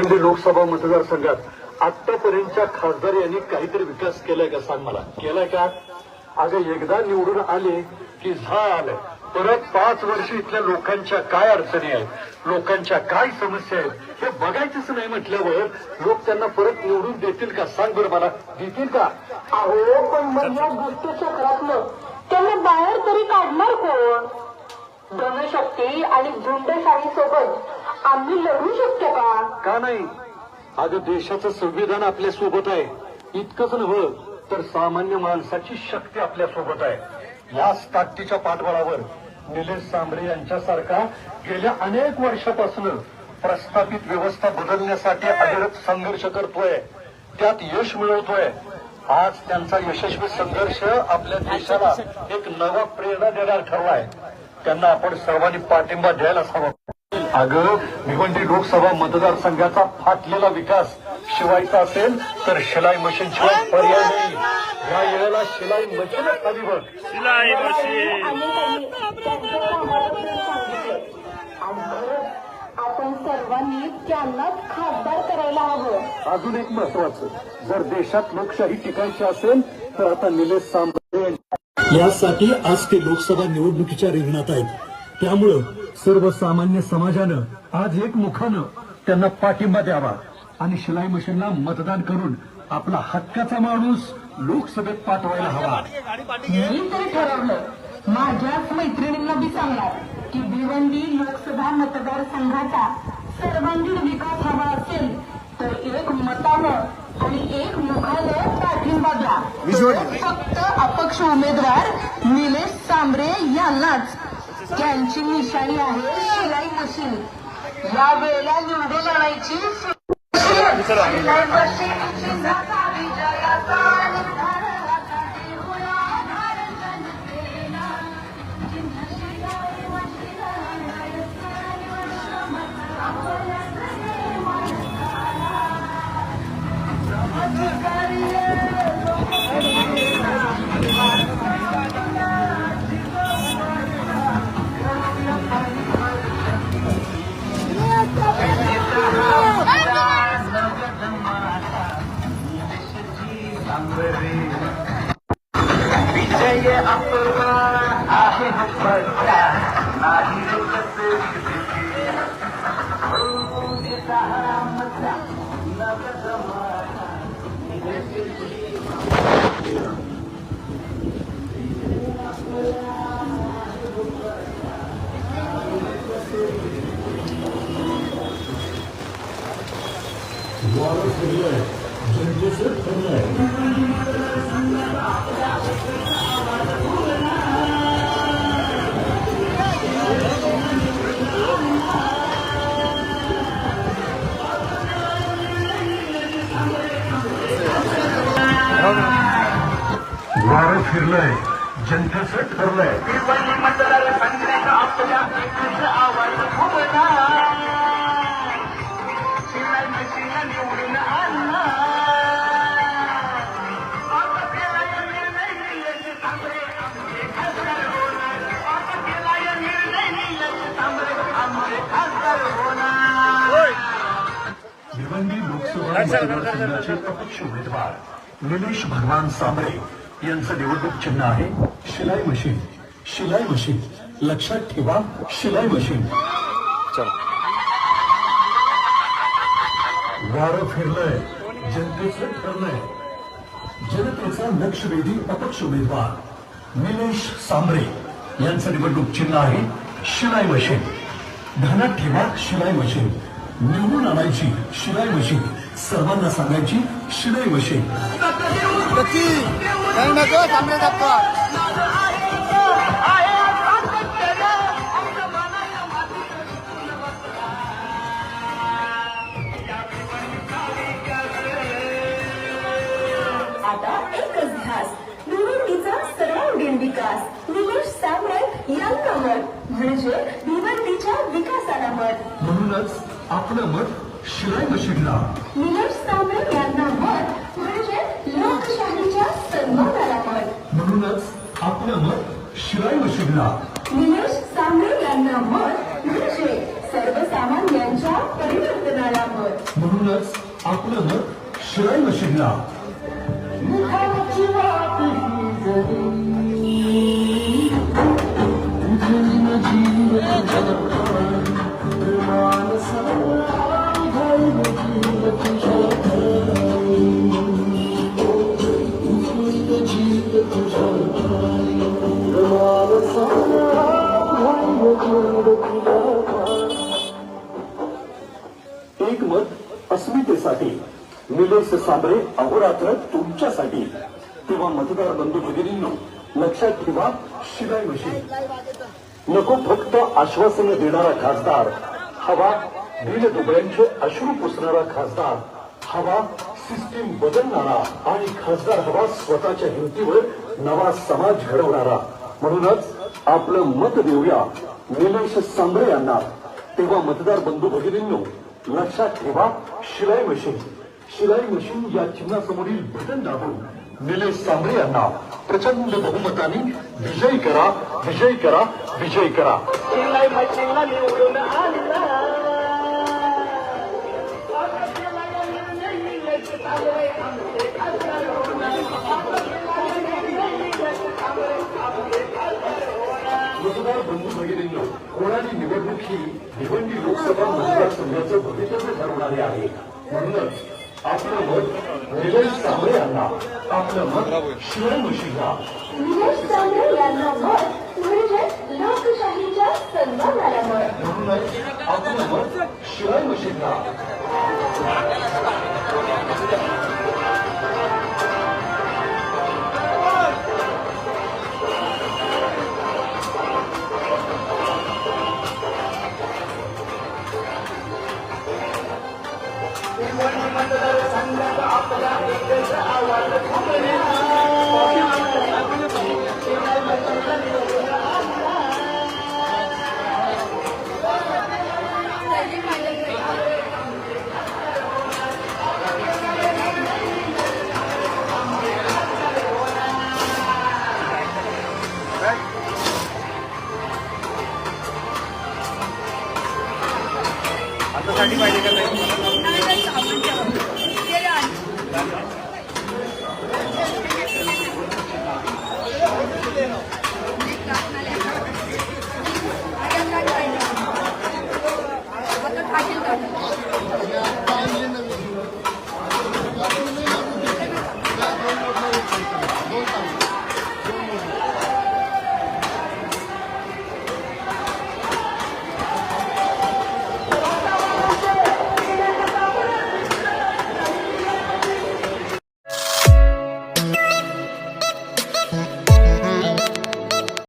भिवंडी लोकसभा मतदारसंघात आतापर्यंतच्या खासदार यांनी काहीतरी विकास केलाय का सांग मला? केलाय का? अगं एकदा निवडून आले की झालं, परत 5 वर्ष इथल्या लोकांच्या काय अडचणी आहेत, लोकांच्या काय समस्या आहेत हे बघायचंच नाही म्हटल्यावर लोक त्यांना परत निवडून देतील का? सांग बरं मला, देतील का? अहो पण मग या दुष्टचक्रातनं त्यांना बाहेर तरी काढणार कोण? धनशक्ती आणि झुंडशाही सोबत आम्ही लढू शकतो का? का नाही? अगं देशाचं संविधान आपल्या सोबत आहे. इतकंच नव्हे तर सामान्य माणसाची शक्ती आपल्या सोबत आहे. याच ताकदीच्या पाठबळावर निलेश सांबरे यांच्यासारखा गेल्या अनेक वर्षापासून प्रस्थापित व्यवस्था बदलण्यासाठी अविरत संघर्ष करतोय, त्यात यश मिळवतोय. आज त्यांचा यशस्वी संघर्ष आपल्या देशाला एक नवा प्रेरणा देणार ठरलाय. त्यांना आपण सर्वांनी पाठिंबा द्यायलाच हवा. अगं भिवंडी लोकसभा मतदारसंघाचा फाटलेला विकास शिवायचा असेल तर शिलाई मशीन शिवाय पर्याय नाही. या वेळेला शिलाई मशीनच हवी बघ. शिलाई मशीन. आपण सर्वांनी त्यांनाच खासदार करायला हवं. अजून एक महत्वाचं, जर देशात लोकशाही टिकायची असेल तर आता निलेश सांबरे यासाठी आज ते लोकसभा निवडणुकीच्या रिंगणात आहेत. त्यामुळं सर्वसामान्य समाजानं आज एकमुखानं त्यांना पाठिंबा द्यावा आणि शिलाई मशीनला मतदान करून आपला हक्काचा माणूस लोकसभेत पाठवायला हवा. मी तरी ठरवलं, माझ्याच मैत्रिणींना बी सांगणार की भिवंडी लोकसभा मतदारसंघाचा सर्वांगीण विकास हवा असेल तर एक मतानं आणि एक मुखानं पाठिंबा द्या. फक्त अपक्ष उमेदवार निलेश सांबरे यांनाच. त्यांची निशाणी आहे शिलाई मशीन. या वेळेला निवडून आणायची शिलाई मशीन. विजय आपला आहे पडला नाही वारं फिरलंय, जनतेचं ठरलंय. मतदारसंघाचा आपल्या आवाज फुटला. शिलाई मशीन निवडून आणला. भिवंडी लोकसभा मतदारसंघाचे अपक्ष उमेदवार निलेश भगवान सांबरे यांचं निवडणूक चिन्ह आहे शिलाई मशीन. शिलाई मशीन लक्षात ठेवा, शिलाई मशीन. वारं फिरलंय, जनतेचं ठरलंय. जनतेचा लक्षवेधी अपक्ष उमेदवार निलेश सांबरे यांचं निवडणूक चिन्ह आहे शिलाई मशीन. ध्यानात ठेवा, शिलाई मशीन. निवडून आणायची शिलाई मशीन. सर्वांना सांगायची शिलाई मशीन. आता एकच ध्यास, भिवंडीचा सर्वांगीण विकास. निलेश सांबरे यांना मत म्हणजे भिवंडीच्या विकासाला मत. म्हणूनच आपलं मत शिलाई मशीनला. निलेश सांबरे यांना मत म्हणजे लोकशाहीच्या सन्मानाला मत. म्हणूनच आपलं मत शिलाई मशीनला. निलेश सांबरे यांना मत म्हणजे सर्वसामान्यांच्या परिवर्तनाला मत. म्हणूनच आपलं मत शिलाई मशीनला. मुखाची वाट ही जरी एक मत अस्मितेसाठी, निलेश सांबरे अहोरात्र तुमच्यासाठी. तेव्हा मतदार बंधू भगिनींनो, लक्षात ठेवा शिलाई मशीन. नको फक्त आश्वासन देणारा खासदार, हवा दीनदुबळ्यांचे अश्रू पुसणारा खासदार, हवा सिस्टीम बदलणारा आणि खासदार हवा स्वतःच्या हिमतीवर नवा समाज घडवणारा. म्हणूनच आपलं मत देऊया निलेश सांबरे यांना. तेव्हा मतदार बंधू भगिनींनो, लक्षात ठेवा शिलाई मशीन. शिलाई मशीन या चिन्हासमोरील बटन दाबून निलेश सांबरे यांना प्रचंड बहुमताने विजयी करा, विजयी करा, विजयी करा. शिलाई मशीनला निवडून आणला. मतदार बंधू भगिनींनो, होणारी निवडणूक ही भिवंडी लोकसभा मतदारसंघाचं भवितव्य ठरवणारी आहे. म्हणूनच आपलं मत निलेश सांबरे यांना, आपलं मत शिलाई मशीनला. निलेश सांबरे यांना मत म्हणजे लोकशाहीच्या सन्मानाला मत. म्हणूनच आपलं मत शिलाई मशीनला. मतदार संघाचा आपला एकच आवाज